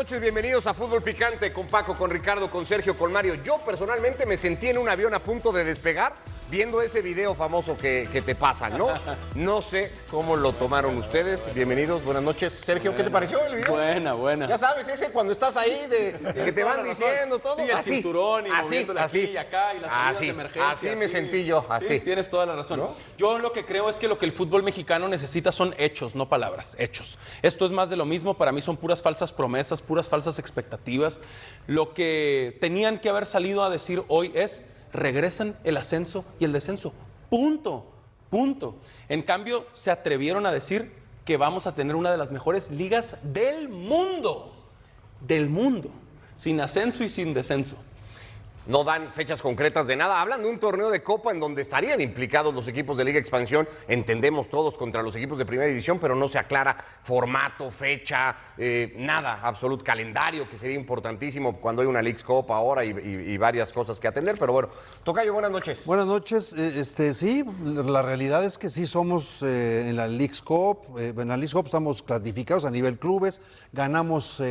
noches, bienvenidos a Fútbol Picante con Paco, con Ricardo, con Sergio, con Mario. Yo personalmente me sentí en un avión a punto de despegar viendo ese video famoso que te pasan, ¿no? No sé cómo lo tomaron ustedes. Bienvenidos, buenas noches. Sergio, ¿qué te pareció el video? Buena. Ya sabes, ese cuando estás ahí, que te van diciendo todo. Sí, el así, cinturón y moviéndole aquí y acá y las salidas de emergencia. Así me sentí yo, así. Sí, tienes toda la razón. ¿No? Yo lo que creo es que lo que el fútbol mexicano necesita son hechos, no palabras, hechos. Esto es más de lo mismo, para mí son puras falsas promesas, puras falsas expectativas. Lo que tenían que haber salido a decir hoy es, regresan el ascenso y el descenso. Punto. En cambio, se atrevieron a decir que vamos a tener una de las mejores ligas del mundo, sin ascenso y sin descenso. No dan fechas concretas de nada. Hablan de un torneo de Copa en donde estarían implicados los equipos de Liga Expansión. Entendemos todos contra los equipos de Primera División, pero no se aclara formato, fecha, nada, absoluto. Calendario, que sería importantísimo cuando hay una Leagues Cup ahora y varias cosas que atender. Pero bueno, Tocayo, buenas noches. Buenas noches. Sí, la realidad es que sí somos en la Leagues Cup. En la Leagues Cup estamos clasificados a nivel clubes. Ganamos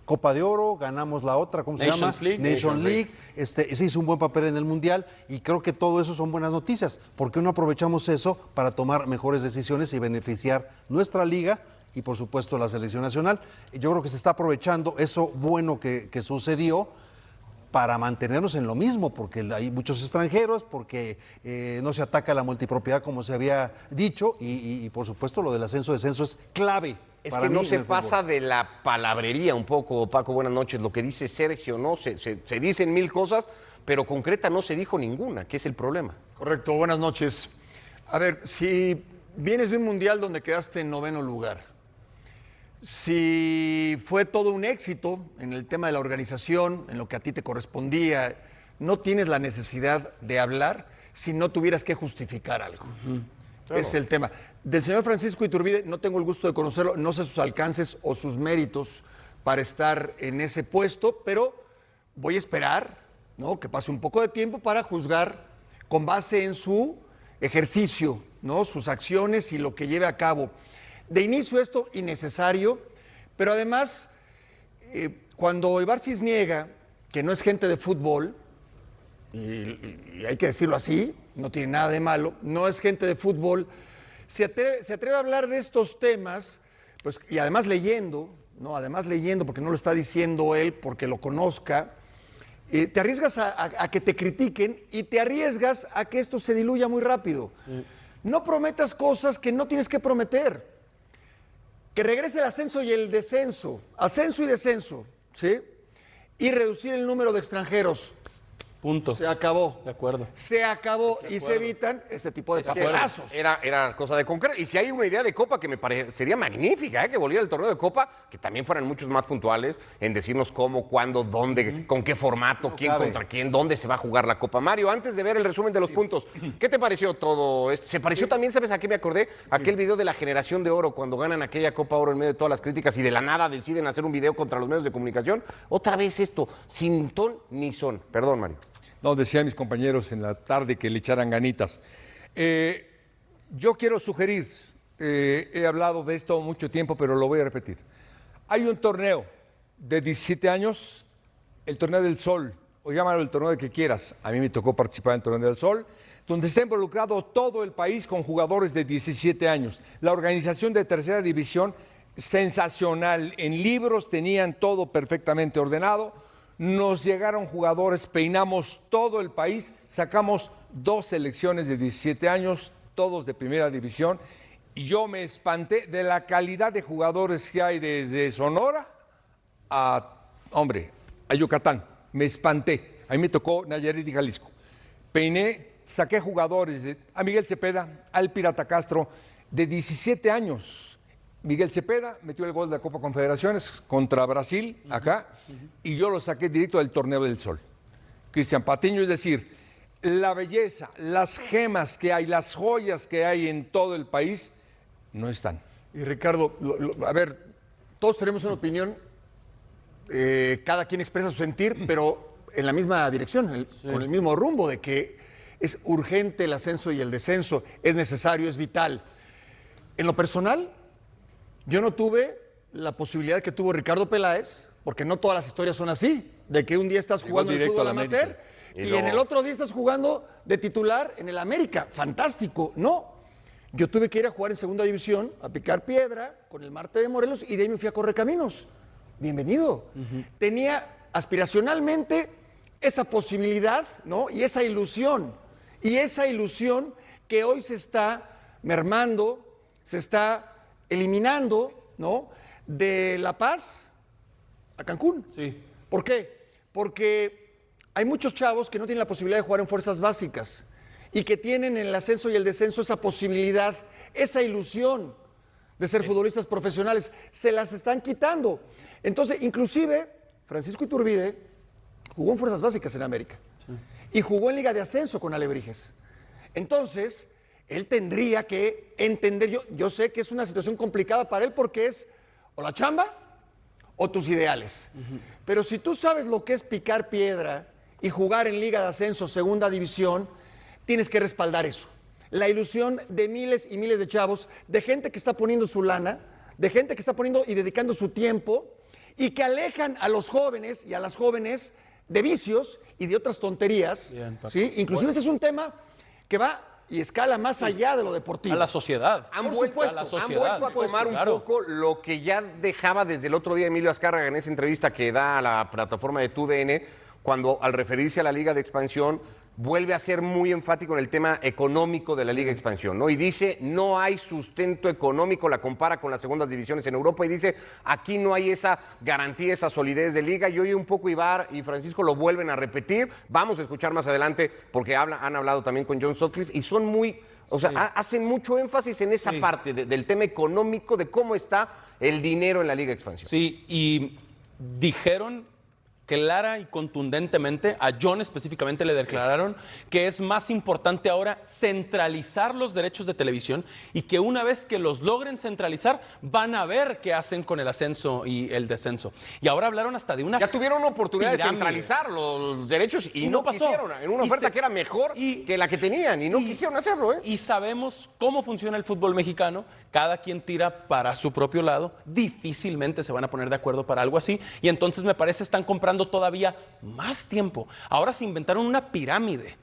Copa de Oro, ganamos la otra, ¿cómo se llama? Nation League. Se hizo un buen papel en el Mundial y creo que todo eso son buenas noticias. ¿Por qué no aprovechamos eso para tomar mejores decisiones y beneficiar nuestra liga y por supuesto la selección nacional? Yo creo que se está aprovechando eso bueno que sucedió para mantenernos en lo mismo, porque hay muchos extranjeros, porque no se ataca la multipropiedad como se había dicho y por supuesto lo del ascenso-descenso es clave. Es que no se pasa de la palabrería un poco, Paco, buenas noches, lo que dice Sergio, ¿no? Se dicen mil cosas, pero concreta no se dijo ninguna, que es el problema. Correcto, buenas noches. A ver, si vienes de un mundial donde quedaste en 9º lugar, si fue todo un éxito en el tema de la organización, en lo que a ti te correspondía, no tienes la necesidad de hablar si no tuvieras que justificar algo. Claro. Es el tema. Del señor Francisco Iturbide no tengo el gusto de conocerlo, no sé sus alcances o sus méritos para estar en ese puesto, pero voy a esperar, ¿no?, que pase un poco de tiempo para juzgar con base en su ejercicio, ¿no?, sus acciones y lo que lleve a cabo. De inicio esto innecesario, pero además cuando Ibarcis niega que no es gente de fútbol, y hay que decirlo así, no tiene nada de malo, no es gente de fútbol, se atreve a hablar de estos temas, pues, y además leyendo, porque no lo está diciendo él, porque lo conozca, te arriesgas a que te critiquen y te arriesgas a que esto se diluya muy rápido. Sí. No prometas cosas que no tienes que prometer. Que regrese el ascenso y el descenso, ascenso y descenso, ¿sí? Y reducir el número de extranjeros. Punto. Se acabó. De acuerdo. Se acabó y se evitan este tipo de papelazos. Era cosa de concreto. Y si hay una idea de Copa que me parecería magnífica, que volviera el torneo de Copa, que también fueran muchos más puntuales en decirnos cómo, cuándo, dónde, con qué formato, quién contra quién, dónde se va a jugar la Copa. Mario, antes de ver el resumen de los puntos, ¿qué te pareció todo esto? ¿Se pareció también, sabes a qué me acordé? Aquel video de la generación de oro, cuando ganan aquella Copa Oro en medio de todas las críticas y de la nada deciden hacer un video contra los medios de comunicación. Otra vez esto, sin ton ni son. Perdón, Mario. No, decían mis compañeros en la tarde que le echaran ganitas. Yo quiero sugerir, he hablado de esto mucho tiempo, pero lo voy a repetir. Hay un torneo de 17 años, el Torneo del Sol, o llámalo el torneo de que quieras. A mí me tocó participar en el Torneo del Sol, donde está involucrado todo el país con jugadores de 17 años. La organización de tercera división, sensacional. En libros tenían todo perfectamente ordenado. Nos llegaron jugadores, peinamos todo el país, sacamos 2 selecciones de 17 años, todos de primera división, y yo me espanté de la calidad de jugadores que hay desde Sonora a Yucatán. Me espanté. A mí me tocó Nayarit y Jalisco. Peiné, saqué jugadores, a Miguel Cepeda, al Pirata Castro, de 17 años. Miguel Cepeda metió el gol de la Copa Confederaciones contra Brasil, acá, y yo lo saqué directo del Torneo del Sol. Cristian Patiño, es decir, la belleza, las gemas que hay, las joyas que hay en todo el país, no están. Y Ricardo, a ver, todos tenemos una opinión, cada quien expresa su sentir, pero en la misma dirección, con el mismo rumbo de que es urgente el ascenso y el descenso, es necesario, es vital. En lo personal, yo no tuve la posibilidad que tuvo Ricardo Peláez porque no todas las historias son así, de que un día estás jugando en el directo fútbol al amateur América. y en el otro día estás jugando de titular en el América. Fantástico. No, yo tuve que ir a jugar en segunda división, a picar piedra con el Marte de Morelos y de ahí me fui a Correcaminos. Bienvenido. Tenía aspiracionalmente esa posibilidad, ¿no? Y esa ilusión que hoy se está mermando, se está eliminando, ¿no? De La Paz a Cancún. Sí. ¿Por qué? Porque hay muchos chavos que no tienen la posibilidad de jugar en fuerzas básicas y que tienen en el ascenso y el descenso esa posibilidad, esa ilusión de ser futbolistas profesionales. Se las están quitando. Entonces, inclusive, Francisco Iturbide jugó en fuerzas básicas en América y jugó en Liga de Ascenso con Alebrijes. Entonces, él tendría que entender, yo sé que es una situación complicada para él porque es o la chamba o tus ideales. Pero si tú sabes lo que es picar piedra y jugar en Liga de Ascenso, Segunda División, tienes que respaldar eso. La ilusión de miles y miles de chavos, de gente que está poniendo su lana, de gente que está poniendo y dedicando su tiempo y que alejan a los jóvenes y a las jóvenes de vicios y de otras tonterías. Bien, Paco. ¿Sí? Inclusive este es un tema que va y escala más allá de lo deportivo. A la sociedad. Han Por vuelto, supuesto, a la han sociedad. vuelto a tomar Claro. un poco lo que ya dejaba desde el otro día Emilio Azcárraga en esa entrevista que da a la plataforma de TUDN, cuando al referirse a la Liga de Expansión vuelve a ser muy enfático en el tema económico de la Liga de Expansión, ¿no? Y dice, no hay sustento económico, la compara con las segundas divisiones en Europa y dice, aquí no hay esa garantía, esa solidez de liga. Y hoy un poco Ibar y Francisco lo vuelven a repetir. Vamos a escuchar más adelante porque han hablado también con John Sutcliffe y son muy, o sea, hacen mucho énfasis en esa parte del tema económico, de cómo está el dinero en la Liga de Expansión. Sí, y dijeron clara y contundentemente, a John específicamente le declararon que es más importante ahora centralizar los derechos de televisión y que una vez que los logren centralizar van a ver qué hacen con el ascenso y el descenso. Y ahora hablaron hasta de una Ya tuvieron una oportunidad de pirámide. centralizar los derechos y no pasó. quisieron, en una Y oferta se- que era mejor y- que la que tenían y no quisieron hacerlo, ¿eh? Y sabemos cómo funciona el fútbol mexicano, cada quien tira para su propio lado, difícilmente se van a poner de acuerdo para algo así, y entonces me parece están comprando todavía más tiempo. Ahora se inventaron una pirámide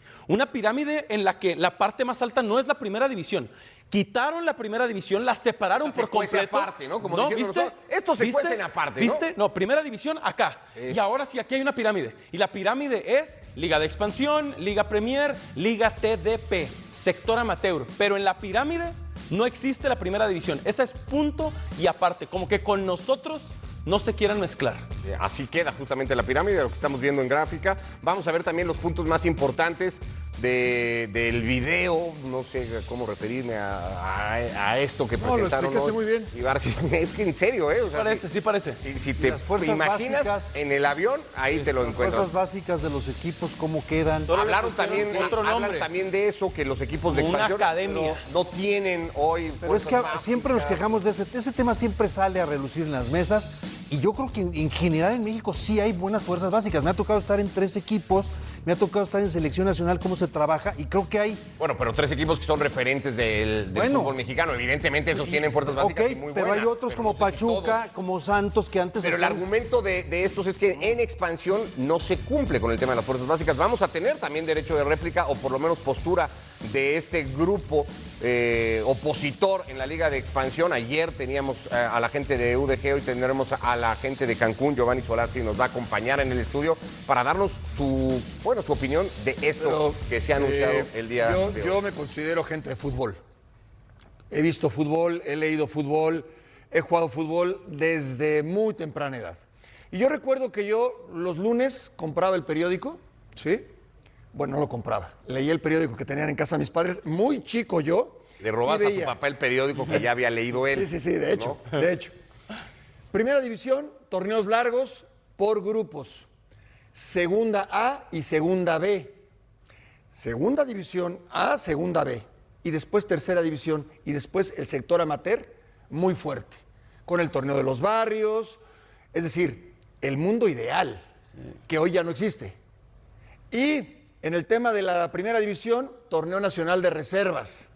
en la que la parte más alta no es la primera división. Quitaron la primera división, la separaron Se por cuece completo. aparte, ¿no? Como diciendo ¿viste? nosotros, estos se cuecen aparte, ¿no? ¿Viste? No, primera división acá. Y ahora sí, aquí hay una pirámide. Y la pirámide es Liga de Expansión, Liga Premier, Liga TDP, sector amateur. Pero en la pirámide no existe la primera división. Esa es punto y aparte. Como que con nosotros no se quieran mezclar. Así queda justamente la pirámide, lo que estamos viendo en gráfica. Vamos a ver también los puntos más importantes del video. No sé cómo referirme a esto que No, lo presentaron explicaste hoy. muy bien. Ibar, es que en serio, ¿eh? O sea, Parece, sí parece. si te Las fuerzas imaginas básicas. en el avión, ahí te lo Las fuerzas encuentras. básicas de los equipos, cómo quedan. Solo le Hablaron pusieron también, otro hablan nombre. también de eso, que los equipos de Una expansión academia. no tienen hoy. Pero es que fuerzas siempre nos básicas. quejamos de ese tema, siempre sale a relucir en las mesas y yo creo que en general en México sí hay buenas fuerzas básicas. Me ha tocado estar en 3 equipos, me ha tocado estar en selección nacional, cómo se trabaja y creo que hay... Bueno, pero 3 equipos que son referentes del Bueno. fútbol mexicano. Evidentemente esos tienen fuerzas básicas y Ok, muy pero buenas. hay otros pero como no sé si Pachuca, todos. como Santos, que antes Pero el hacían- argumento de estos es que en expansión no se cumple con el tema de las fuerzas básicas. Vamos a tener también derecho de réplica o por lo menos postura de este grupo opositor en la Liga de Expansión. Ayer teníamos a la gente de UDG, hoy tendremos a la gente de Cancún. Giovanni Solazzi nos va a acompañar en el estudio para darnos su opinión de esto que se ha anunciado el día de hoy. Yo me considero gente de fútbol. He visto fútbol, he leído fútbol, he jugado fútbol desde muy temprana edad. Y yo recuerdo que yo los lunes compraba el periódico, ¿sí? Bueno, no lo compraba. Leía el periódico que tenían en casa mis padres, muy chico yo. Le robaste y a tu veía. papá el periódico que ya había leído él. Sí, de hecho, ¿no? de hecho. Primera división, torneos largos por grupos. Segunda A y segunda B. Segunda división A, segunda B. Y después tercera división. Y después el sector amateur, muy fuerte. Con el torneo de los barrios. Es decir, el mundo ideal, que hoy ya no existe. Y en el tema de la primera división, torneo nacional de reservas.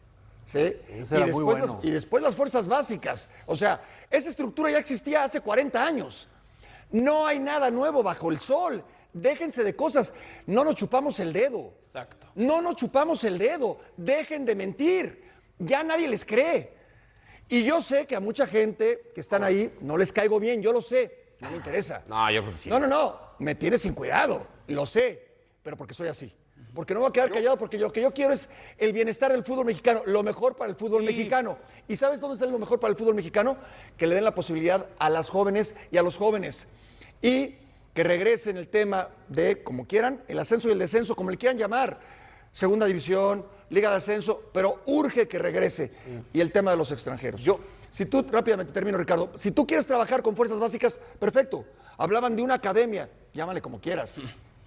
¿Sí? Ese era muy bueno. Y después las fuerzas básicas. O sea, esa estructura ya existía hace 40 años. No hay nada nuevo bajo el sol. Déjense de cosas. No nos chupamos el dedo. Exacto. No nos chupamos el dedo. Dejen de mentir. Ya nadie les cree. Y yo sé que a mucha gente que están ahí no les caigo bien. Yo lo sé. No me interesa. No, yo creo que sí. No. Me tienes sin cuidado. Lo sé. Pero porque soy así. Porque no voy a quedar callado, porque lo que yo quiero es el bienestar del fútbol mexicano, lo mejor para el fútbol mexicano. ¿Y sabes dónde está lo mejor para el fútbol mexicano? Que le den la posibilidad a las jóvenes y a los jóvenes. Y que regresen el tema de, como quieran, el ascenso y el descenso, como le quieran llamar. Segunda división, Liga de Ascenso, pero urge que regrese. Y el tema de los extranjeros. Si tú, rápidamente termino, Ricardo, si tú quieres trabajar con fuerzas básicas, perfecto. Hablaban de una academia, llámale como quieras.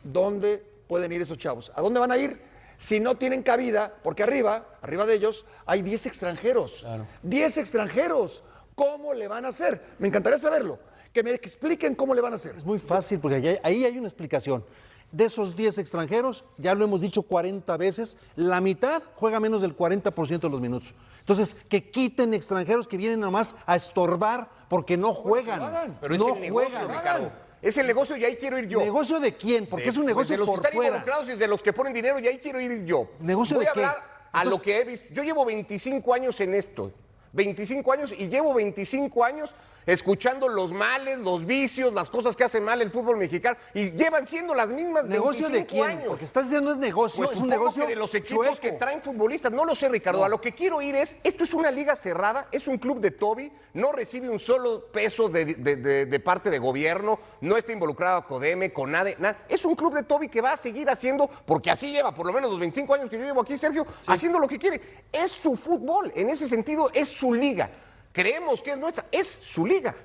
¿Dónde pueden ir esos chavos? ¿A dónde van a ir? Si no tienen cabida, porque arriba de ellos, hay 10 extranjeros. Claro. 10 extranjeros. ¿Cómo le van a hacer? Me encantaría saberlo. Que me expliquen cómo le van a hacer. Es muy fácil, porque ahí hay una explicación. De esos 10 extranjeros, ya lo hemos dicho 40 veces, la mitad juega menos del 40% de los minutos. Entonces, que quiten extranjeros que vienen nomás a estorbar porque no juegan. Pero es el negocio, Ricardo. Es el negocio y ahí quiero ir yo. ¿Negocio de quién? Porque es un negocio de los por que están fuera. involucrados y de los que ponen dinero y ahí quiero ir yo. ¿Negocio Voy de a qué? hablar a lo que he visto. Yo llevo 25 años en esto. 25 años y llevo 25 años escuchando los males, los vicios, las cosas que hacen mal el fútbol mexicano y llevan siendo las mismas ¿Negocio 25 de quién? años. Porque estás diciendo es negocio, Pues es un supongo negocio que de los equipos chueco. que traen futbolistas. No lo sé, Ricardo. No. A lo que quiero ir es, esto es una liga cerrada, es un club de Toby, no recibe un solo peso de parte de gobierno, no está involucrado Codeme, con nada. Es un club de Toby que va a seguir haciendo, porque así lleva por lo menos los 25 años que yo llevo aquí, Sergio, haciendo lo que quiere. Es su fútbol, en ese sentido es su liga. Creemos que es nuestra, es su liga.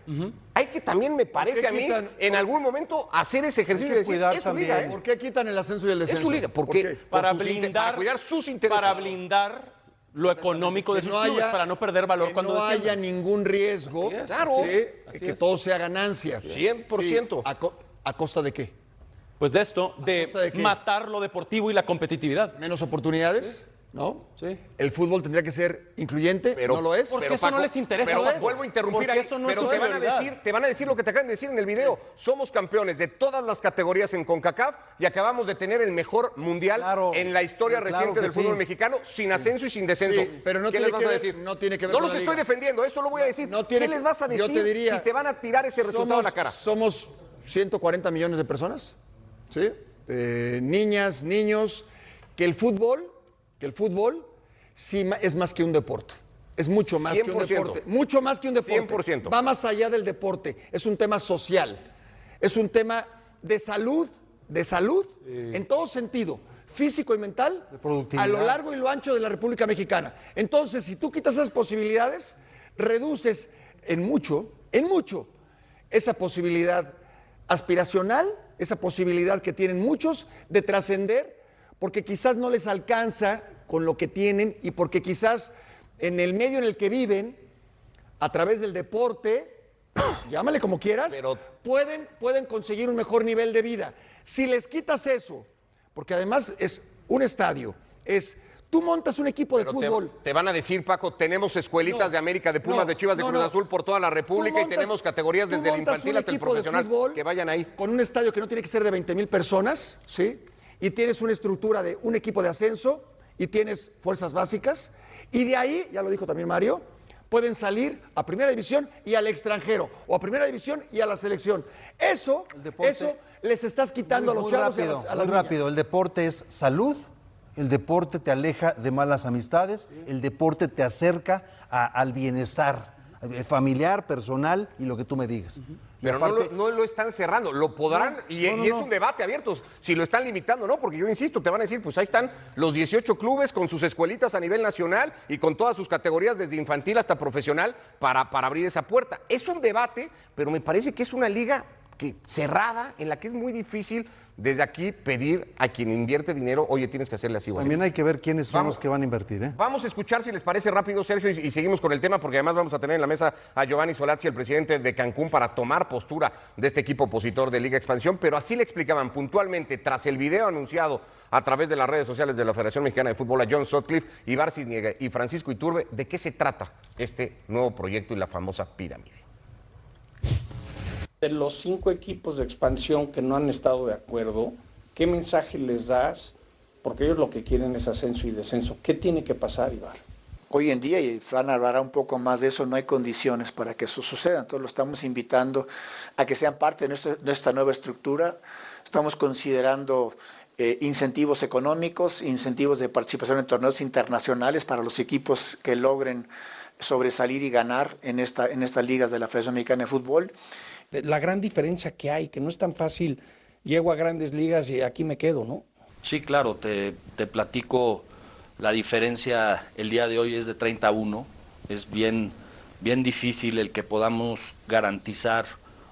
Hay que también, me parece a mí, en algún momento hacer ese ejercicio de decir, cuidar es su liga. ¿Por qué quitan el ascenso y el descenso? Es su liga, porque Para para cuidar sus intereses. Para blindar lo económico de Que sus no clubes, haya- para no perder valor que cuando no desciendan. haya ningún riesgo, Así es, claro. así que es. todo sea ganancia. 100%. Sí, ¿a costa de qué? Pues de esto, costa de de qué? matar lo deportivo y la competitividad. ¿Menos oportunidades? ¿No? Sí. ¿El fútbol tendría que ser incluyente? ¿No lo es? Porque eso no les interesa, Pero ¿no es? vuelvo a interrumpir Porque ahí, eso no es pero su prioridad. te van a decir lo que te acaban de decir en el video. Somos campeones de todas las categorías en CONCACAF y acabamos de tener el mejor mundial Claro, en la historia claro reciente que del sí. fútbol mexicano, sin ascenso y sin descenso. Sí, pero no ¿Qué tiene les vas que a ver- decir? no tiene que ver No con los la estoy liga. defendiendo, eso lo voy a decir. No tiene ¿Qué les vas a yo decir te diría, si te van a tirar ese resultado a la cara? Somos 140 millones de personas, ¿sí? Niñas, niños, que el fútbol sí es más que un deporte. Es mucho más que un 100%. deporte. Mucho más que un deporte. 100%. Va más allá del deporte. Es un tema social. Es un tema de salud en todo sentido, físico y mental, De productividad. a lo largo y lo ancho de la República Mexicana. Entonces, si tú quitas esas posibilidades, reduces en mucho, esa posibilidad aspiracional, esa posibilidad que tienen muchos de trascender, porque quizás no les alcanza con lo que tienen y porque quizás en el medio en el que viven, a través del deporte, llámale como quieras, Pero- pueden conseguir un mejor nivel de vida. Si les quitas eso, porque además es un estadio, tú montas un equipo de Pero fútbol. te van a decir, Paco, tenemos escuelitas No, de América, de Pumas, no, de Chivas, de no, Cruz no. Azul por toda la República y Tú tenemos categorías tú desde el montas infantil un hasta el equipo de profesional fútbol que vayan ahí. con un estadio que no tiene que ser de 20,000 personas, ¿sí? Y tienes una estructura de un equipo de ascenso y tienes fuerzas básicas. Y de ahí, ya lo dijo también Mario, pueden salir a primera división y al extranjero, o a primera división y a la selección. Eso les estás quitando a los chavos rápido, y a las muy niñas. rápido. El deporte es salud, el deporte te aleja de malas amistades, el deporte te acerca al bienestar familiar, personal y lo que tú me digas. Y Pero aparte- no lo están cerrando, lo podrán, y es un debate abierto, si lo están limitando, ¿no? Porque yo insisto, te van a decir, pues ahí están los 18 clubes con sus escuelitas a nivel nacional y con todas sus categorías desde infantil hasta profesional para abrir esa puerta. Es un debate, pero me parece que es una liga cerrada en la que es muy difícil desde aquí pedir a quien invierte dinero, oye, tienes que hacerle así o así. También hay que ver quiénes son Vamos. los que van a invertir, ¿eh? Vamos a escuchar si les parece rápido, Sergio, y seguimos con el tema, porque además vamos a tener en la mesa a Giovanni Solazzi, el presidente de Cancún, para tomar postura de este equipo opositor de Liga Expansión, pero así le explicaban puntualmente, tras el video anunciado a través de las redes sociales de la Federación Mexicana de Fútbol a John Sutcliffe, Ibar Cisniega y Francisco Iturbe, de qué se trata este nuevo proyecto y la famosa pirámide. De los 5 equipos de expansión que no han estado de acuerdo, ¿qué mensaje les das? Porque ellos lo que quieren es ascenso y descenso. ¿Qué tiene que pasar, Ibar? Hoy en día, y Fran hablará un poco más de eso, no hay condiciones para que eso suceda. Entonces lo estamos invitando a que sean parte de nuestra nueva estructura. Estamos considerando incentivos económicos, incentivos de participación en torneos internacionales para los equipos que logren sobresalir y ganar en estas ligas de la Federación Mexicana de Fútbol. La gran diferencia que hay, que no es tan fácil, llego a grandes ligas y aquí me quedo, ¿no? Sí, claro, te platico, la diferencia el día de hoy es de 30-1, es bien difícil el que podamos garantizar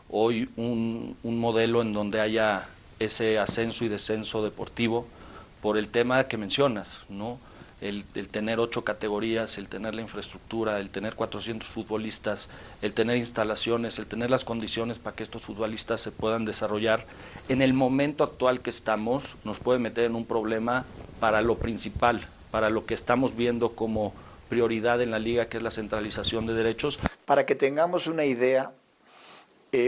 hoy un modelo en donde haya ese ascenso y descenso deportivo por el tema que mencionas, ¿no? El tener 8 categorías, el tener la infraestructura, el tener 400 futbolistas, el tener instalaciones, el tener las condiciones para que estos futbolistas se puedan desarrollar. En el momento actual que estamos, nos puede meter en un problema para lo principal, para lo que estamos viendo como prioridad en la liga, que es la centralización de derechos. Para que tengamos una idea,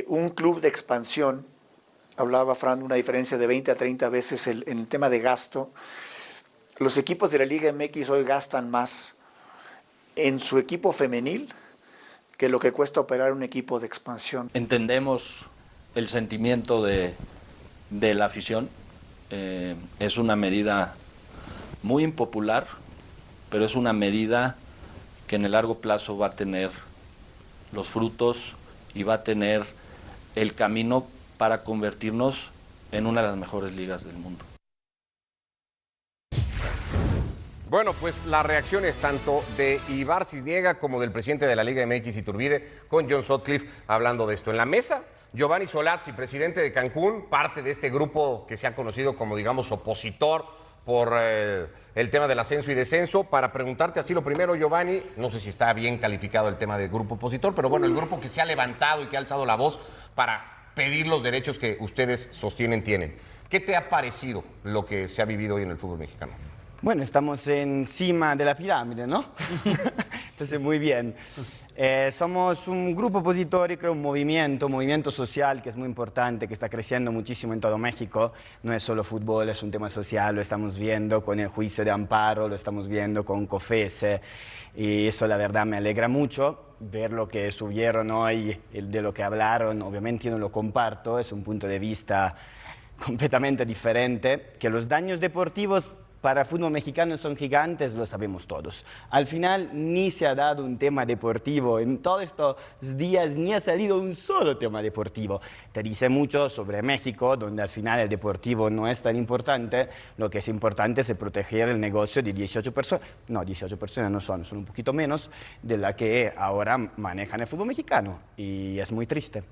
un club de expansión, hablaba Fran, una diferencia de 20 a 30 veces en el tema de gasto. Los equipos de la Liga MX hoy gastan más en su equipo femenil que lo que cuesta operar un equipo de expansión. Entendemos el sentimiento de la afición. Es una medida muy impopular, pero es una medida que en el largo plazo va a tener los frutos y va a tener el camino para convertirnos en una de las mejores ligas del mundo. Bueno, pues las reacciones tanto de Ibar Cisniega como del presidente de la Liga MX, Iturbide, con John Sutcliffe hablando de esto. En la mesa, Giovanni Solazzi, presidente de Cancún, parte de este grupo que se ha conocido como, digamos, opositor por el tema del ascenso y descenso. Para preguntarte así lo primero, Giovanni, no sé si está bien calificado el tema de grupo opositor, pero bueno, el grupo que se ha levantado y que ha alzado la voz para pedir los derechos que ustedes sostienen tienen. ¿Qué te ha parecido lo que se ha vivido hoy en el fútbol mexicano? Bueno, estamos encima de la pirámide, ¿no? Entonces, muy bien. Somos un grupo opositor y creo un movimiento social que es muy importante, que está creciendo muchísimo en todo México. No es solo fútbol, es un tema social, lo estamos viendo con el juicio de amparo, lo estamos viendo con COFESE, y eso la verdad me alegra mucho. Ver lo que subieron hoy, de lo que hablaron, obviamente yo no lo comparto, es un punto de vista completamente diferente, que los daños deportivos para el fútbol mexicano son gigantes, lo sabemos todos. Al final ni se ha dado un tema deportivo, en todos estos días ni ha salido un solo tema deportivo. Te dice mucho sobre México, donde al final el deportivo no es tan importante, lo que es importante es proteger el negocio de 18 personas, no, 18 personas no son un poquito menos de la que ahora manejan el fútbol mexicano, y es muy triste.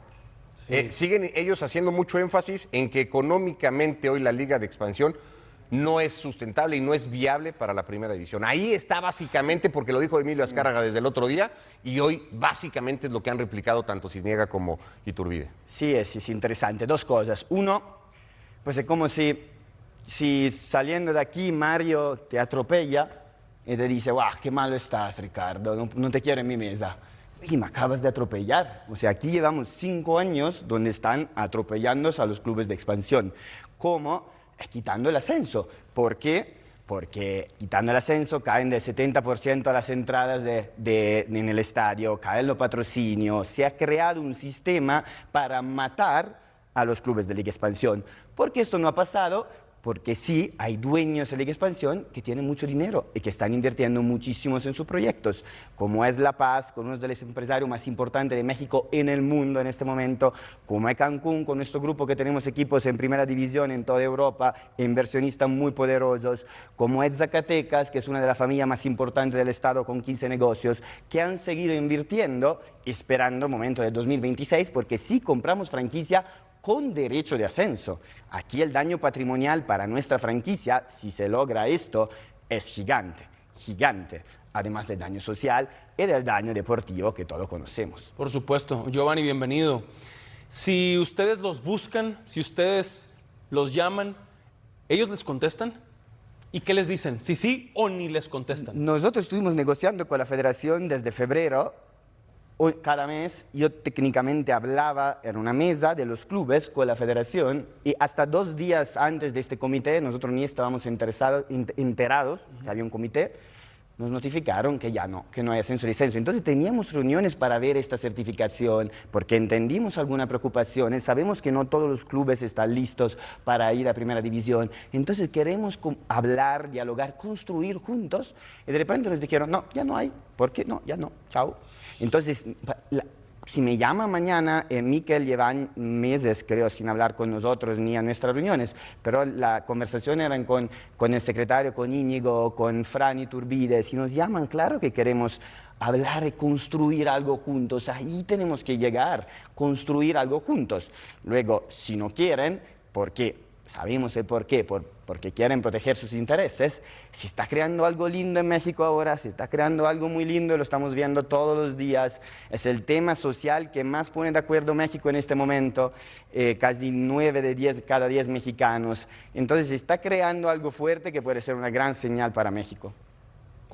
Sí. Siguen ellos haciendo mucho énfasis en que económicamente hoy la Liga de Expansión no es sustentable y no es viable para la primera división. Ahí está básicamente, porque lo dijo Emilio Azcárraga desde el otro día, y hoy básicamente es lo que han replicado tanto Cisniega como Iturbide. Sí, es interesante. Dos cosas. Uno, pues es como si saliendo de aquí Mario te atropella y te dice, ¡guau, qué malo estás, Ricardo! No te quiero en mi mesa. Y me acabas de atropellar. O sea, aquí llevamos 5 años donde están atropellándose a los clubes de expansión. ¿Cómo? Quitando el ascenso. ¿Por qué? Porque quitando el ascenso caen del 70% las entradas en el estadio, caen los patrocinios, se ha creado un sistema para matar a los clubes de Liga Expansión. ¿Por qué esto no ha pasado? Porque sí, hay dueños de Liga Expansión que tienen mucho dinero y que están invirtiendo muchísimos en sus proyectos, como es La Paz, con uno de los empresarios más importantes de México en el mundo en este momento, como es Cancún, con nuestro grupo que tenemos equipos en primera división en toda Europa, inversionistas muy poderosos, como es Zacatecas, que es una de las familias más importantes del Estado con 15 negocios, que han seguido invirtiendo, esperando el momento del 2026, porque si compramos franquicia con derecho de ascenso. Aquí el daño patrimonial para nuestra franquicia, si se logra esto, es gigante, gigante, además del daño social y del daño deportivo que todos conocemos. Por supuesto. Giovanni, bienvenido. Si ustedes los buscan, si ustedes los llaman, ¿ellos les contestan? ¿Y qué les dicen? ¿Sí o ni les contestan? Nosotros estuvimos negociando con la federación desde febrero cada mes yo técnicamente hablaba en una mesa de los clubes con la federación y hasta 2 días antes de este comité, nosotros ni estábamos enterados que había un comité, nos notificaron que ya no, que no hay ascenso y descenso. Entonces teníamos reuniones para ver esta certificación, porque entendimos algunas preocupaciones, sabemos que no todos los clubes están listos para ir a primera división, entonces queremos hablar, dialogar, construir juntos, y de repente nos dijeron, no, ya no hay, ¿por qué? No, ya no, chao. Entonces, si me llama mañana, Mikel lleva meses, creo, sin hablar con nosotros ni a nuestras reuniones, pero la conversación era con el secretario, con Íñigo, con Fran Iturbide. Si nos llaman, claro que queremos hablar y construir algo juntos. Ahí tenemos que llegar, construir algo juntos. Luego, si no quieren, ¿por qué? Sabemos el por qué, porque quieren proteger sus intereses. Se está creando algo lindo en México ahora, se está creando algo muy lindo, lo estamos viendo todos los días. Es el tema social que más pone de acuerdo México en este momento, casi 9 de cada 10 mexicanos. Entonces se está creando algo fuerte que puede ser una gran señal para México.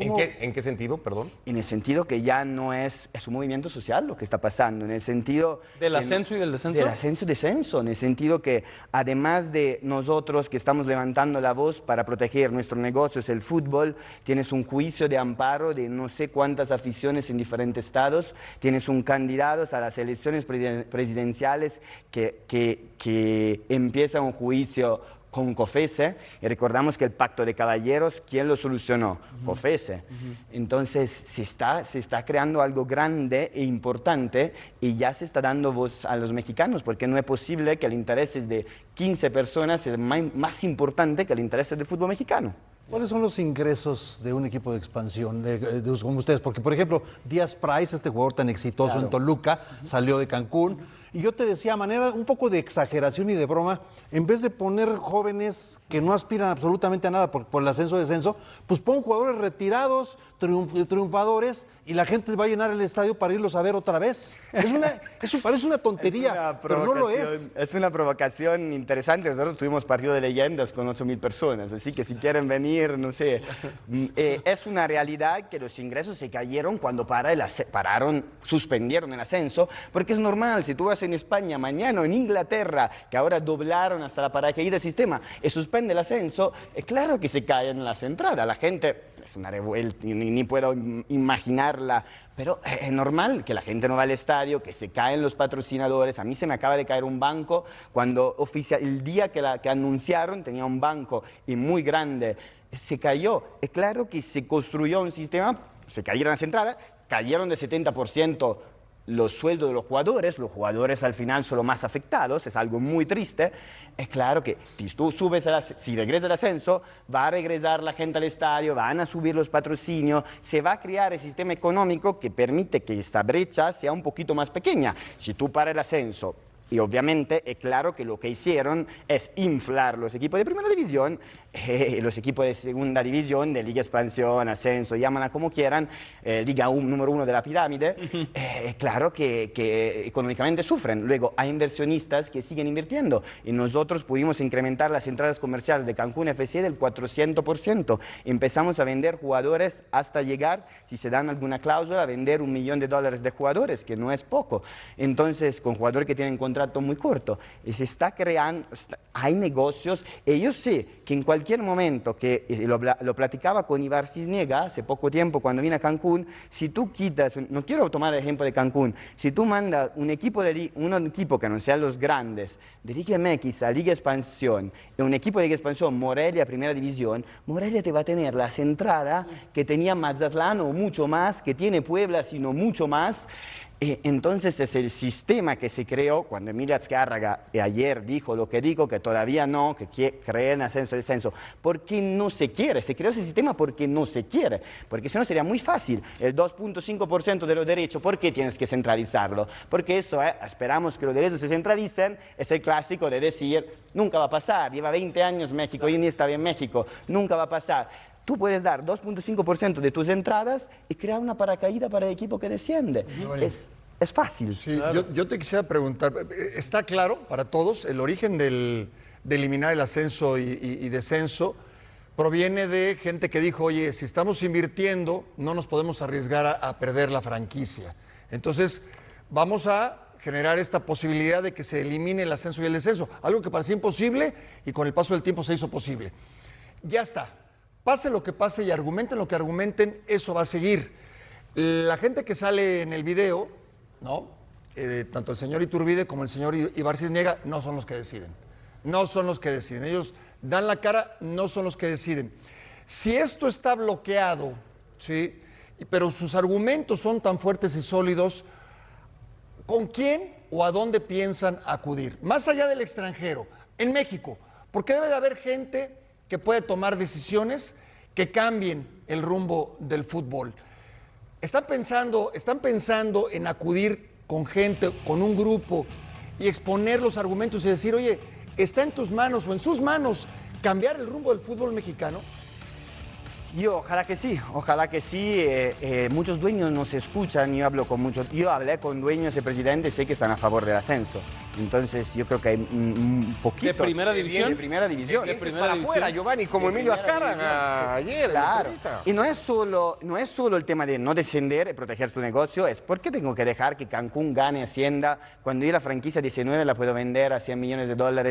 ¿En qué sentido, perdón? En el sentido que ya no es un movimiento social lo que está pasando, en el sentido... ¿Del ascenso y del descenso? Del ascenso y descenso, en el sentido que además de nosotros que estamos levantando la voz para proteger nuestros negocios, el fútbol, tienes un juicio de amparo de no sé cuántas aficiones en diferentes estados, tienes un candidato a las elecciones presidenciales que empieza un juicio con COFESE, y recordamos que el pacto de caballeros, ¿quién lo solucionó? COFESE. Entonces se está creando algo grande e importante y ya se está dando voz a los mexicanos, porque no es posible que el interés de 15 personas sea más importante que el interés del fútbol mexicano. ¿Cuáles son los ingresos de un equipo de expansión como ustedes? Porque, por ejemplo, Díaz Price, este jugador tan exitoso en Toluca, salió de Cancún. Y yo te decía, a manera un poco de exageración y de broma, en vez de poner jóvenes que no aspiran absolutamente a nada por el ascenso-descenso, pues pon jugadores retirados, triunfadores, y la gente va a llenar el estadio para irlos a ver otra vez. Eso parece una tontería, pero no lo es. Es una provocación interesante. Nosotros tuvimos partido de leyendas con 8,000 personas, así que si quieren venir, no sé. Es una realidad que los ingresos se cayeron cuando suspendieron el ascenso, porque es normal, si tú vas en España mañana o en Inglaterra, que ahora doblaron hasta la paracaídas del sistema, y suspende el ascenso, es claro que se caen las entradas. La gente, es una revuelta, ni puedo imaginarla, pero es normal que la gente no va al estadio, que se caen los patrocinadores. A mí se me acaba de caer un banco, cuando el día que anunciaron tenía un banco y muy grande, se cayó. Es claro que se construyó un sistema, se cayeron las entradas, cayeron de 70% los sueldos de los jugadores al final son los más afectados, es algo muy triste. Es claro que si tú si regresa el ascenso, va a regresar la gente al estadio, van a subir los patrocinios, se va a crear el sistema económico que permite que esta brecha sea un poquito más pequeña. Si tú paras el ascenso, y obviamente es claro que lo que hicieron es inflar los equipos de primera división, los equipos de segunda división, de Liga Expansión, Ascenso, llámala como quieran, Liga número 1 de la pirámide, claro que económicamente sufren. Luego hay inversionistas que siguen invirtiendo y nosotros pudimos incrementar las entradas comerciales de Cancún FC del 400%. Empezamos a vender jugadores hasta llegar, si se dan alguna cláusula, a vender $1 millón de jugadores, que no es poco. Entonces, con jugadores que tienen contrato muy corto, y se está creando, hay negocios, y yo sé que en cualquier momento, que lo platicaba con Ibar Cisniega hace poco tiempo cuando vine a Cancún, si tú quitas, no quiero tomar el ejemplo de Cancún, si tú mandas un equipo que no sean los grandes, de Liga MX a Liga Expansión, y un equipo de Liga Expansión, Morelia, Primera División, Morelia te va a tener las entradas que tenía Mazatlán o mucho más, que tiene Puebla, sino mucho más. Entonces es el sistema que se creó cuando Emilio Azcárraga ayer dijo lo que dijo, que todavía no, que cree en ascenso y descenso, porque no se quiere, se creó ese sistema porque no se quiere, porque si no sería muy fácil, el 2.5% de los derechos, ¿por qué tienes que centralizarlo? Porque eso, esperamos que los derechos se centralicen, es el clásico de decir, nunca va a pasar, lleva 20 años México, hoy en día está bien México, nunca va a pasar. Tú puedes dar 2.5% de tus entradas y crear una paracaídas para el equipo que desciende. Es fácil. Sí, claro. Yo te quisiera preguntar, ¿está claro para todos el origen de eliminar el ascenso y descenso? proviene de gente que dijo, oye, si estamos invirtiendo, no nos podemos arriesgar a perder la franquicia. Entonces, vamos a generar esta posibilidad de que se elimine el ascenso y el descenso, algo que parecía imposible y con el paso del tiempo se hizo posible. Ya está, pase lo que pase y argumenten lo que argumenten, eso va a seguir. La gente que sale en el video, ¿no? Tanto el señor Iturbide como el señor Ibar Cisniega, no son los que deciden. No son los que deciden. Ellos dan la cara, no son los que deciden. Si esto está bloqueado, ¿sí? Pero sus argumentos son tan fuertes y sólidos, ¿con quién o a dónde piensan acudir? Más allá del extranjero, en México, porque debe de haber gente que puede tomar decisiones que cambien el rumbo del fútbol. ¿Están pensando en acudir con gente, con un grupo y exponer los argumentos y decir, oye, está en tus manos o en sus manos cambiar el rumbo del fútbol mexicano? Yo ojalá que sí, muchos dueños nos escuchan, yo hablé con dueños y presidentes, sé que están a favor del ascenso, entonces yo creo que hay un poquito. ¿De primera división? De primera división. De para afuera, Giovanni, como Emilio Azcárraga ayer en la Claro, entrevista. y no es solo el tema de no descender y proteger su negocio, es ¿por qué tengo que dejar que Cancún gane Hacienda cuando yo la franquicia 19 la puedo vender a $100 millones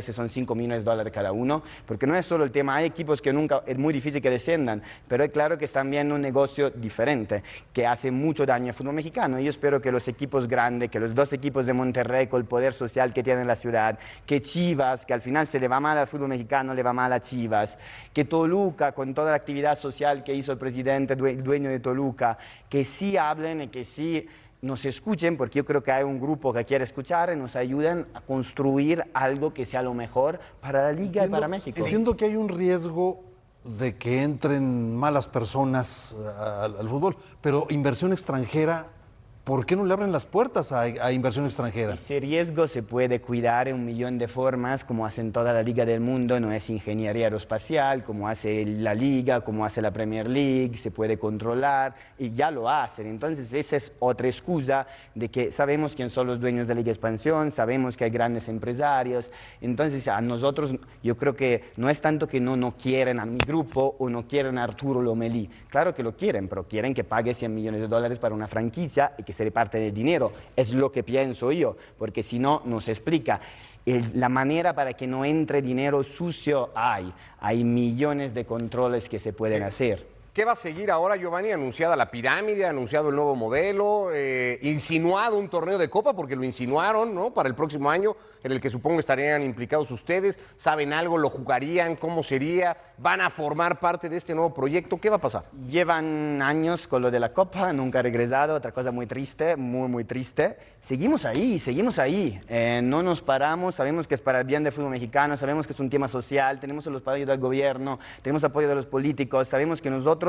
y son $5 millones cada uno? Porque no es solo el tema, hay equipos que nunca, es muy difícil que desciendan, pero es claro que están viendo un negocio diferente, que hace mucho daño al fútbol mexicano. Yo espero que los equipos grandes, que los dos equipos de Monterrey con el poder social que tiene la ciudad, que Chivas, que al final se le va mal al fútbol mexicano, le va mal a Chivas, que Toluca, con toda la actividad social que hizo el presidente, el dueño de Toluca, que sí hablen y que sí nos escuchen, porque yo creo que hay un grupo que quiere escuchar y nos ayuden a construir algo que sea lo mejor para la liga y para México. Entiendo que hay un riesgo de que entren malas personas al fútbol, pero inversión extranjera, ¿por qué no le abren las puertas a inversión extranjera? Ese riesgo se puede cuidar en 1 millón de formas, como hacen toda la liga del mundo, no es ingeniería aeroespacial, como hace la liga, como hace la Premier League, se puede controlar y ya lo hacen. Entonces esa es otra excusa de que sabemos quién son los dueños de Liga Expansión, sabemos que hay grandes empresarios, entonces a nosotros yo creo que no es tanto que no quieren a mi grupo o no quieren a Arturo Lomelí, claro que lo quieren, pero quieren que pague $100 millones para una franquicia y que se reparte el dinero, es lo que pienso yo, porque si no, nos explica. La manera para que no entre dinero sucio hay millones de controles que se pueden hacer. ¿Qué va a seguir ahora, Giovanni? Anunciada la pirámide, anunciado el nuevo modelo, insinuado un torneo de Copa, porque lo insinuaron, ¿no? Para el próximo año, en el que supongo estarían implicados ustedes. ¿Saben algo? ¿Lo jugarían? ¿Cómo sería? ¿Van a formar parte de este nuevo proyecto? ¿Qué va a pasar? Llevan años con lo de la Copa, nunca ha regresado, otra cosa muy triste, muy triste. Seguimos ahí, no nos paramos, sabemos que es para el bien del fútbol mexicano, sabemos que es un tema social, tenemos el apoyo del gobierno, tenemos apoyo de los políticos, sabemos que nosotros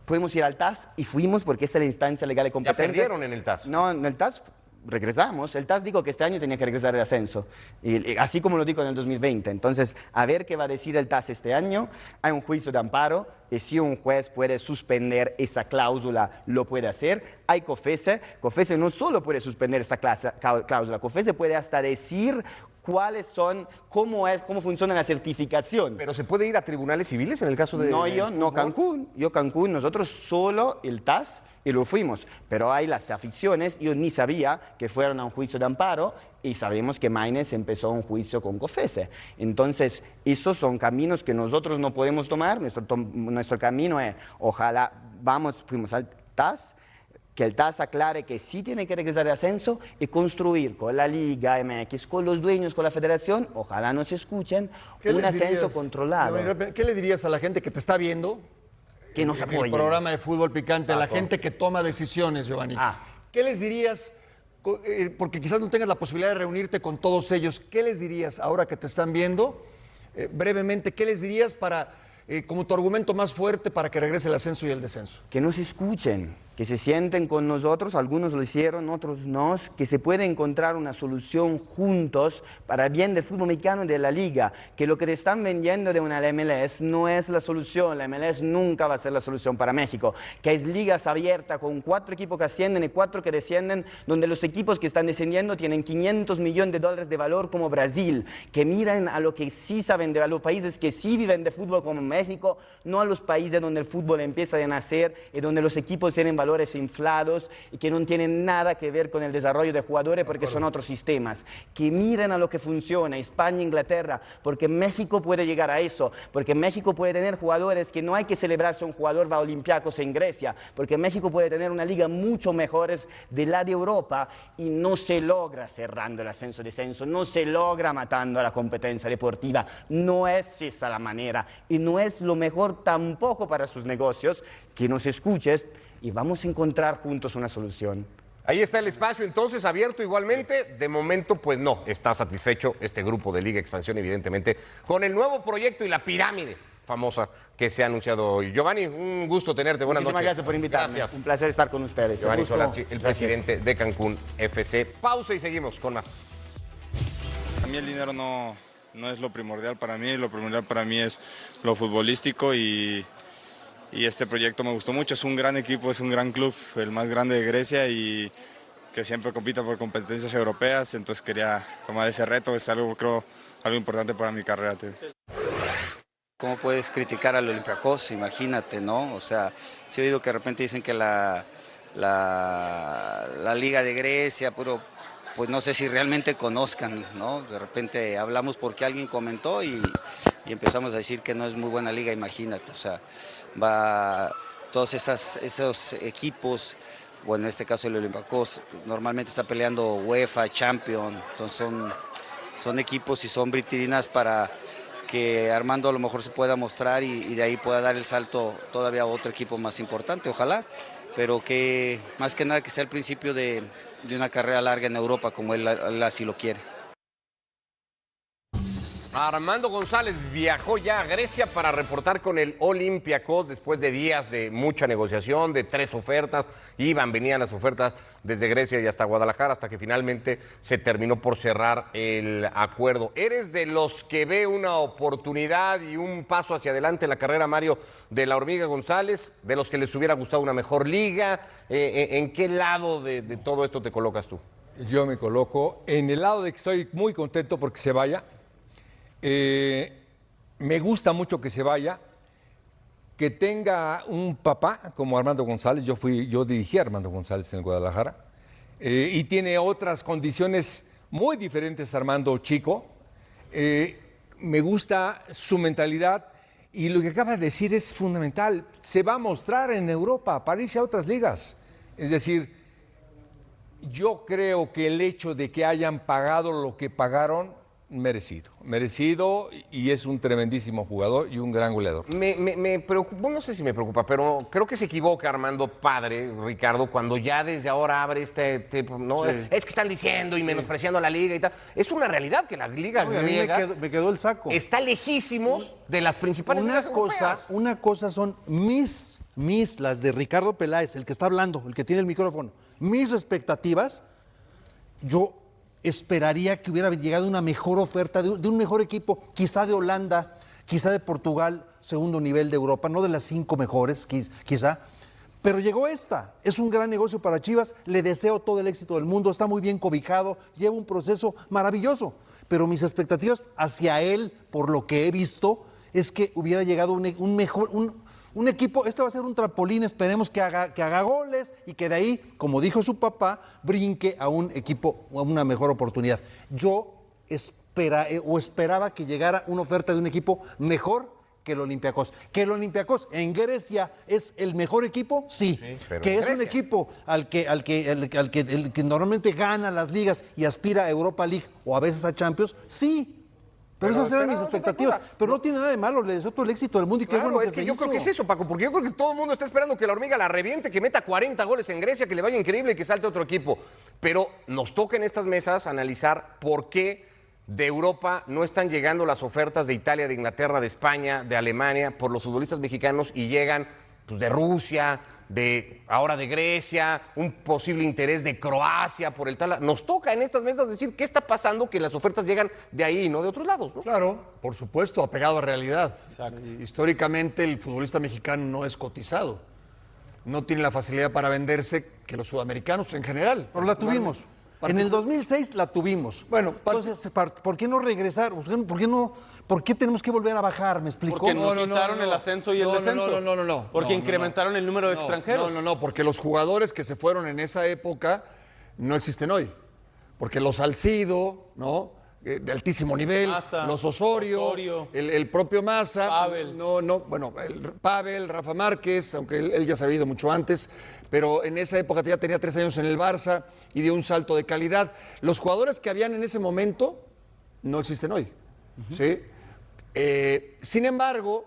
podemos ir al TAS y fuimos porque esa es la instancia legal y competente. ¿Ya perdieron en el TAS? No, en el TAS regresamos. El TAS dijo que este año tenía que regresar el ascenso, y así como lo dijo en el 2020. Entonces, a ver qué va a decir el TAS este año. Hay un juicio de amparo y si un juez puede suspender esa cláusula, lo puede hacer. Hay COFESE. COFESE no solo puede suspender esta cláusula, COFESE puede hasta decir cuáles son, cómo funciona la certificación. ¿Pero se puede ir a tribunales civiles en el caso de...? No Cancún. Cancún, nosotros solo el TAS y lo fuimos. Pero hay las aficiones, yo ni sabía que fueron a un juicio de amparo y sabemos que Maynes empezó un juicio con COFESE. Entonces, esos son caminos que nosotros no podemos tomar. Nuestro camino es, ojalá, fuimos al TAS, que el TAS aclare que sí tiene que regresar el ascenso y construir con la Liga MX, con los dueños, con la federación, ojalá nos escuchen, un ascenso controlado. ¿Qué le dirías a la gente que te está viendo? Que nos apoyen. El programa de Fútbol Picante, a la gente que toma decisiones, Giovanni. ¿Qué les dirías? Porque quizás no tengas la posibilidad de reunirte con todos ellos. ¿Qué les dirías ahora que te están viendo? Brevemente, ¿qué les dirías como tu argumento más fuerte para que regrese el ascenso y el descenso? Que nos escuchen. que se sienten con nosotros, algunos lo hicieron, otros no, que se puede encontrar una solución juntos para el bien del fútbol mexicano y de la liga, que lo que te están vendiendo de una MLS no es la solución, la MLS nunca va a ser la solución para México, que es ligas abiertas con 4 equipos que ascienden y 4 que descienden, donde los equipos que están descendiendo tienen $500 millones de valor como Brasil, que miren a lo que sí saben, a los países que sí viven de fútbol como México, no a los países donde el fútbol empieza a nacer y donde los equipos tienen valores inflados y que no tienen nada que ver con el desarrollo de jugadores porque son otros sistemas. Que miren a lo que funciona, España, Inglaterra, porque México puede llegar a eso, porque México puede tener jugadores que no hay que celebrar si un jugador va a Olympiacos en Grecia, porque México puede tener una liga mucho mejor de la de Europa y no se logra cerrando el ascenso-descenso, no se logra matando a la competencia deportiva, no es esa la manera y no es lo mejor tampoco para sus negocios. Que nos escuches y vamos a encontrar juntos una solución. Ahí está el espacio entonces abierto igualmente. De momento, pues no, está satisfecho este grupo de Liga Expansión, evidentemente, con el nuevo proyecto y la pirámide famosa que se ha anunciado hoy. Giovanni, un gusto tenerte. Buenas noches. Muchísimas gracias por invitarme. Gracias. Un placer estar con ustedes. Giovanni Solazzi, el presidente de Cancún FC. Pausa y seguimos con más. A mí el dinero no es lo primordial para mí es lo futbolístico y este proyecto me gustó mucho. Es un gran equipo, es un gran club, el más grande de Grecia y que siempre compita por competencias europeas, entonces quería tomar ese reto, es algo, creo, algo importante para mi carrera. Tío. ¿Cómo puedes criticar al Olympiacos? Imagínate, ¿no? O sea, sí he oído que de repente dicen que la Liga de Grecia, pero pues no sé si realmente conozcan, ¿no? De repente hablamos porque alguien comentó y empezamos a decir que no es muy buena liga, imagínate, o sea, va todos esos equipos, bueno, en este caso el Olympiacos, normalmente está peleando UEFA, Champions, entonces son equipos y son vitrinas para que Armando a lo mejor se pueda mostrar y de ahí pueda dar el salto todavía a otro equipo más importante, ojalá, pero que más que nada que sea el principio de una carrera larga en Europa como él así lo quiere. Armando González viajó ya a Grecia para reportar con el Olympiacos después de días de mucha negociación, de 3 ofertas. Venían las ofertas desde Grecia y hasta Guadalajara, hasta que finalmente se terminó por cerrar el acuerdo. ¿Eres de los que ve una oportunidad y un paso hacia adelante en la carrera, Mario, de la Hormiga González? ¿De los que les hubiera gustado una mejor liga? ¿En qué lado de todo esto te colocas tú? Yo me coloco en el lado de que estoy muy contento porque se vaya. Me gusta mucho que se vaya, que tenga un papá como Armando González. Yo dirigí a Armando González en Guadalajara y tiene otras condiciones muy diferentes Armando chico. Me gusta su mentalidad y lo que acaba de decir es fundamental. Se va a mostrar en Europa para irse a otras ligas. Es decir, yo creo que el hecho de que hayan pagado lo que pagaron merecido y es un tremendísimo jugador y un gran goleador. Me preocupa, no sé si me preocupa, pero creo que se equivoca Armando padre, Ricardo, cuando ya desde ahora abre no, sí. Es que están diciendo y menospreciando a la liga y tal. Es una realidad que la liga griega me quedó el saco. Está lejísimos de las principales ligas europeas. Una cosa son las de Ricardo Peláez, el que está hablando, el que tiene el micrófono. Mis expectativas, yo esperaría que hubiera llegado una mejor oferta de un mejor equipo, quizá de Holanda, quizá de Portugal, segundo nivel de Europa, no de las 5 mejores, quizá. Pero llegó esta, es un gran negocio para Chivas, le deseo todo el éxito del mundo, está muy bien cobijado, lleva un proceso maravilloso. Pero mis expectativas hacia él, por lo que he visto, es que hubiera llegado un equipo, este va a ser un trampolín, esperemos que haga goles y que de ahí, como dijo su papá, brinque a un equipo, a una mejor oportunidad. Yo esperaba que llegara una oferta de un equipo mejor que el Olympiacos. Que el Olympiacos en Grecia es el mejor equipo, sí. Que es un equipo al que normalmente gana las ligas y aspira a Europa League o a veces a Champions, sí. Pero esas eran mis expectativas. Pero no tiene nada de malo, le deseo todo el éxito del mundo y qué bueno que se hizo. Yo creo que es eso, Paco, porque yo creo que todo el mundo está esperando que la Hormiga la reviente, que meta 40 goles en Grecia, que le vaya increíble y que salte otro equipo. Pero nos toca en estas mesas analizar por qué de Europa no están llegando las ofertas de Italia, de Inglaterra, de España, de Alemania, por los futbolistas mexicanos y llegan pues, de Rusia, ahora de Grecia, un posible interés de Croacia por el tal. Nos toca en estas mesas decir qué está pasando, que las ofertas llegan de ahí y no de otros lados, ¿no? Claro, por supuesto, apegado a realidad. Históricamente el futbolista mexicano no es cotizado. No tiene la facilidad para venderse que los sudamericanos en general. Pero la tuvimos. En el 2006 la tuvimos. Bueno, entonces, ¿por qué no regresar? ¿Por qué tenemos que volver a bajar? ¿Me explicó? Porque nos quitaron el ascenso y el descenso. No. Porque incrementaron el número de extranjeros. No, porque los jugadores que se fueron en esa época no existen hoy. Porque los Salcido, ¿no? De altísimo nivel, Massa, los Osorio. El propio Massa, Pavel. Pavel, Rafa Márquez, aunque él ya se había ido mucho antes, pero en esa época ya tenía 3 años en el Barça y dio un salto de calidad. Los jugadores que habían en ese momento no existen hoy, ¿sí? Sin embargo,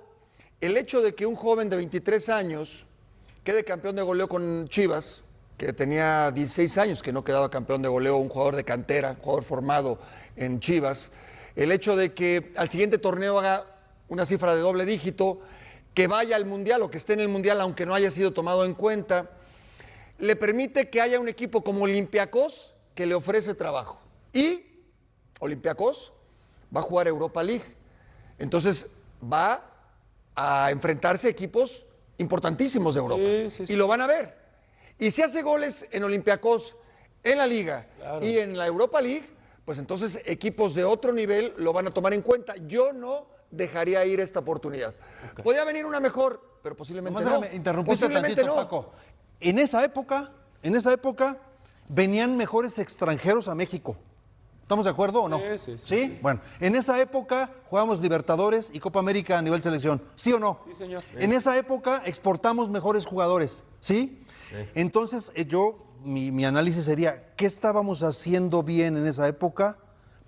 el hecho de que un joven de 23 años quede campeón de goleo con Chivas, que tenía 16 años que no quedaba campeón de goleo, un jugador de cantera, un jugador formado en Chivas, el hecho de que al siguiente torneo haga una cifra de doble dígito, que vaya al Mundial o que esté en el Mundial aunque no haya sido tomado en cuenta, le permite que haya un equipo como Olympiacos que le ofrece trabajo. Y Olympiacos va a jugar Europa League. Entonces va a enfrentarse a equipos importantísimos de Europa. Sí. Y lo van a ver. Y si hace goles en Olympiacos, en la Liga y en la Europa League, pues entonces equipos de otro nivel lo van a tomar en cuenta. Yo no dejaría ir esta oportunidad. Podía venir una mejor, pero posiblemente Nomás no. déjame interrumpirte Posiblemente tantito, no. Paco. En esa época venían mejores extranjeros a México. ¿Estamos de acuerdo o no? Sí. Bueno, en esa época jugamos Libertadores y Copa América a nivel selección. ¿Sí o no? Sí, señor. En esa época exportamos mejores jugadores. ¿Sí? Entonces, mi análisis sería, ¿qué estábamos haciendo bien en esa época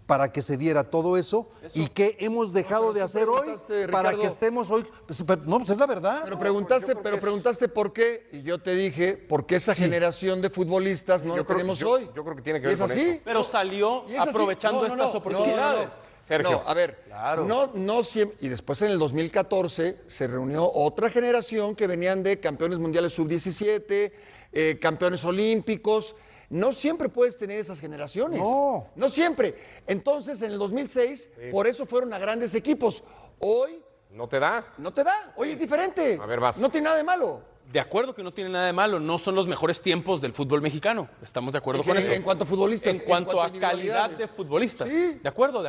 para que se diera todo eso? ¿Y qué hemos dejado de hacer hoy para Ricardo, que estemos hoy? Pues es la verdad. Pero preguntaste por qué, y yo te dije, ¿por qué esa generación de futbolistas no la tenemos hoy? Yo creo que tiene que ¿Y ver es con así? eso. Pero salió ¿Y es así? aprovechando estas oportunidades. Sergio. No, a ver, Claro. no siempre, y después en el 2014 se reunió otra generación que venían de campeones mundiales sub-17, campeones olímpicos. No siempre puedes tener esas generaciones. No siempre. Entonces, en el 2006, por eso fueron a grandes equipos. Hoy ¿No te da? no te da. Hoy es diferente. A ver, vas. No tiene nada de malo. De acuerdo que no tiene nada de malo, no son los mejores tiempos del fútbol mexicano. Estamos de acuerdo con eso. En cuanto a futbolistas. En cuanto a calidad individualidades. de futbolistas. Sí. De acuerdo.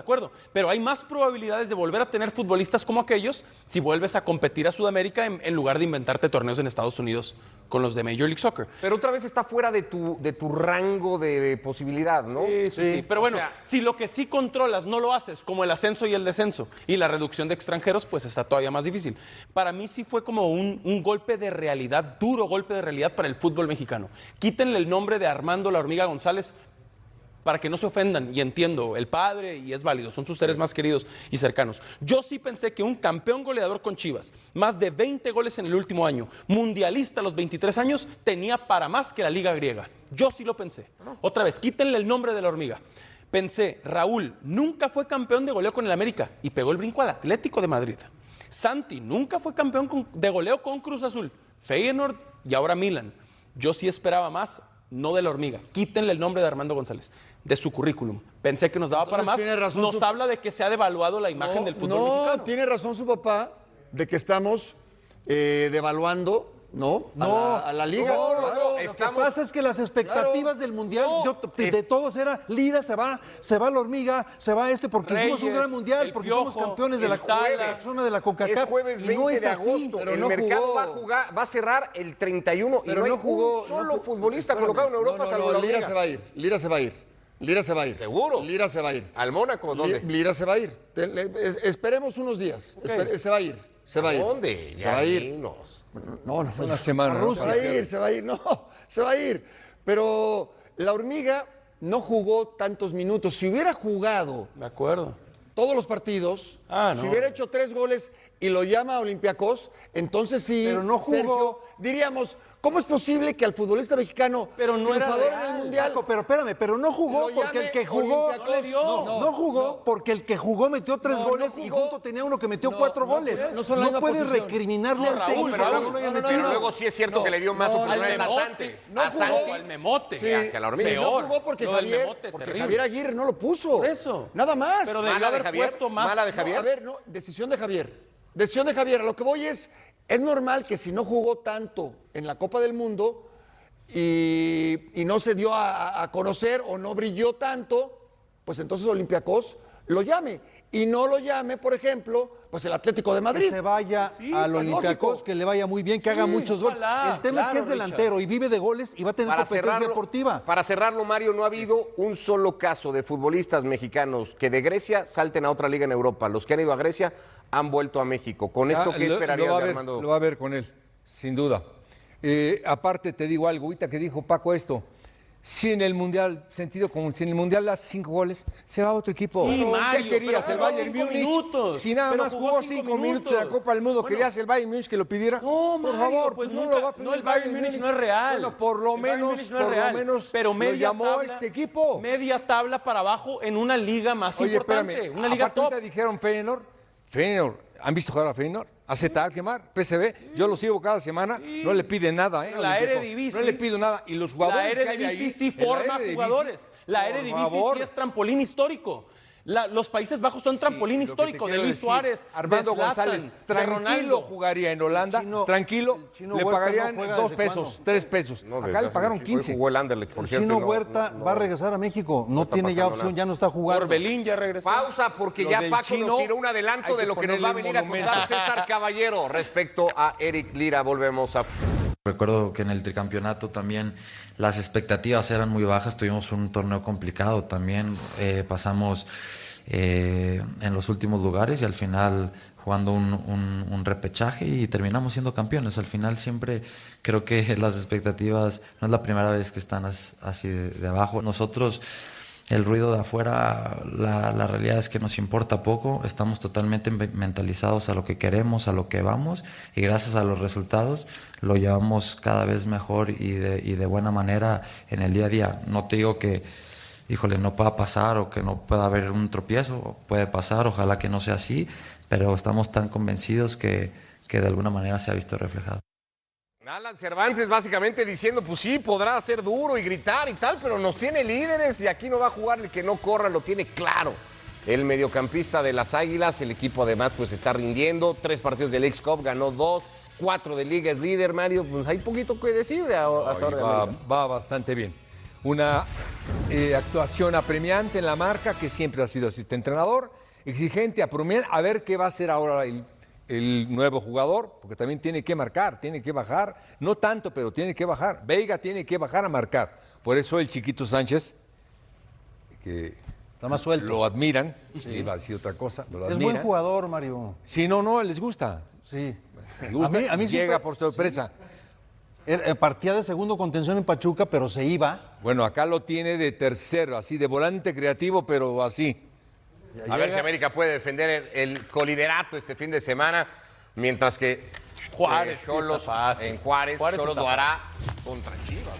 Pero hay más probabilidades de volver a tener futbolistas como aquellos si vuelves a competir a Sudamérica en lugar de inventarte torneos en Estados Unidos con los de Major League Soccer. Pero otra vez está fuera de tu rango de posibilidad, ¿no? Sí. Pero bueno, si lo que sí controlas no lo haces, como el ascenso y el descenso y la reducción de extranjeros, pues está todavía más difícil. Para mí sí fue como un golpe de realidad, duro golpe de realidad para el fútbol mexicano. Quítenle el nombre de Armando La Hormiga González para que no se ofendan, y entiendo, el padre, y es válido, son sus seres más queridos y cercanos. Yo sí pensé que un campeón goleador con Chivas, más de 20 goles en el último año, mundialista a los 23 años, tenía para más que la Liga griega. Yo sí lo pensé. Otra vez, quítenle el nombre de La Hormiga. Pensé, Raúl nunca fue campeón de goleo con el América y pegó el brinco al Atlético de Madrid. Santi nunca fue campeón de goleo con Cruz Azul, Feyenoord y ahora Milan. Yo sí esperaba más, no de La Hormiga. Quítenle el nombre de Armando González de su currículum. Pensé que nos daba para más. Tiene razón nos habla de que se ha devaluado la imagen del fútbol mexicano. Tiene razón su papá de que estamos devaluando, ¿no? A la liga. Lo que pasa es que las expectativas del Mundial, de todos era, Lira se va La Hormiga, se va porque hicimos un gran Mundial, el porque Piojo, somos campeones de la zona de la CONCACAF. Es jueves y 20 no es de así. agosto. Pero El no mercado jugó. va a cerrar el 31 Pero y no hay no jugó. un solo no ju- futbolista Espérame. colocado en Europa salvo La Lira Hormiga. se va a ir. Lira se va a ir. Lira se va a ir. ¿Seguro? Lira se va a ir. ¿Al Mónaco? ¿Dónde? Lira se va a ir. Esperemos unos días. Se va a ir. Se va a ir. ¿Dónde? Se va a ir. Dinos. No. Una semana. ¿no? Se va a ir. No, se va a ir. Pero La Hormiga no jugó tantos minutos. Si hubiera jugado De acuerdo. todos los partidos, no. si hubiera hecho 3 goles y lo llama a Olympiacos, entonces sí, Pero no jugó. Sergio, diríamos, ¿Cómo es posible que al futbolista mexicano Pero no era triunfador en real, el Mundial... Paco, pero espérame, pero no jugó Lo porque llame el que jugó Olympiacos. no jugó porque el que jugó metió 3 No, goles no y jugó. junto tenía uno que metió No, 4 no, goles. no son la misma puedes posición. recriminarle No, al Raúl, técnico pero que no lo haya metido. Pero luego sí es cierto que le dio más oportunidades a Sante. No jugó. Al Memote. Sí, a la hormiga. Sí, no Peor. jugó porque, Lo del Javier, Memote, porque terrible. Javier Aguirre no lo puso. Por eso. Nada más. Pero debió ¿Mala de haber Javier? puesto más. ¿Mala de Javier? No, a ver, no, decisión de Javier. Decisión de Javier. A lo que voy es normal que si no jugó tanto en la Copa del Mundo y no se dio a conocer o no brilló tanto, pues entonces Olympiacos lo llame. Y no lo llame, por ejemplo, pues el Atlético de Madrid. Que se vaya al pues, Olympiacos, lógico. que le vaya muy bien, que haga muchos goles. ojalá, El tema es que es claro, delantero y vive de goles y va a tener competencia deportiva. Para cerrarlo, Mario, no ha habido un solo caso de futbolistas mexicanos que de Grecia salten a otra liga en Europa. Los que han ido a Grecia han vuelto a México. ¿Con esto qué esperarías de Armando? Lo va a ver con él, sin duda. Aparte te digo algo, ahorita que dijo Paco esto, si en el Mundial, sentido común, si en el Mundial das 5 goles, se va a otro equipo. Sí, Mario, ¿Qué querías, pero el jugó Bayern 5 Múnich? minutos, Si nada pero más jugó jugó 5 5 minutos en la minutos. Copa del Mundo, Bueno. ¿querías el Bayern Múnich que lo pidiera? No, por Mario, favor, pues no nunca, lo va a pedir no, el Bayern Múnich no es real. Bueno, por lo El Bayern menos, Múnich no es real, pero lo media llamó tabla, este equipo. Media tabla para abajo en una liga más Oye, importante, espérame, una liga aparte top. ahorita dijeron Feyenoord, ¿han visto jugar a Feyenoord? ¿Hace tal quemar? PSV, yo lo sigo cada semana, no le pide nada, La Olympiacos. Eredivisie. No le pido nada. Y los La jugadores que hay Eredivisie ahí, sí en la forma Eredivisie, jugadores. La por Eredivisie favor. sí es trampolín histórico. Los Países Bajos son trampolín Lo que te histórico de quiero Luis decir, Suárez, Armando de Zlatan, González, de tranquilo Ronaldo. jugaría en Holanda, Chino- tranquilo, el Chino le Huerta pagarían no juega 2 ¿desde pesos, cuándo? 3 pesos. No, Acá desde le pagaron hoy 15. Jugó el Anderlecht, por El cierto. Chino y no- Huerta no- va a regresar a México. No está tiene ya pasando opción, nada. ya no está jugando. Orbelín ya regresó. Pausa, porque Lo ya del Paco Chino, nos tiró un adelanto hay de que lo que nos va a ponerle venir a monumento. contar César Caballero respecto a Eric Lira. Volvemos a... Recuerdo que en el tricampeonato también las expectativas eran muy bajas, tuvimos un torneo complicado también, pasamos en los últimos lugares y al final jugando un repechaje y terminamos siendo campeones. Al final siempre creo que las expectativas no es la primera vez que están así de abajo. Nosotros, el ruido de afuera, la realidad es que nos importa poco, estamos totalmente mentalizados a lo que queremos, a lo que vamos y gracias a los resultados lo llevamos cada vez mejor y de buena manera en el día a día. No te digo que, híjole, no pueda pasar o que no pueda haber un tropiezo, puede pasar, ojalá que no sea así, pero estamos tan convencidos que de alguna manera se ha visto reflejado. Alan Cervantes básicamente diciendo, pues sí, podrá ser duro y gritar y tal, pero nos tiene líderes y aquí no va a jugar el que no corra, lo tiene claro. El mediocampista de las Águilas, el equipo además pues está rindiendo, 3 partidos de Leagues Cup, ganó 2, 4 de Liga, es líder, Mario, pues hay poquito que decir hasta ahora de América. Va bastante bien. Una actuación apremiante en la marca, que siempre ha sido asistente entrenador, exigente, apremiante, a ver qué va a hacer ahora el nuevo jugador, porque también tiene que marcar, tiene que bajar, no tanto, pero tiene que bajar. Veiga tiene que bajar a marcar. Por eso el chiquito Sánchez, que Está más suelto. lo admiran, iba a decir otra cosa, lo Es admiran. buen jugador, Mario. Sí, no, les gusta. Sí. Les gusta, A mí llega siempre- por sorpresa. Partía de segundo contención en Pachuca, pero se iba. Bueno, acá lo tiene de tercero, así, de volante creativo, pero así. A ver si América puede defender el coliderato este fin de semana, mientras que Juárez sí Xolos está fácil. en Juárez Juárez Xolos está lo hará contra Chivas.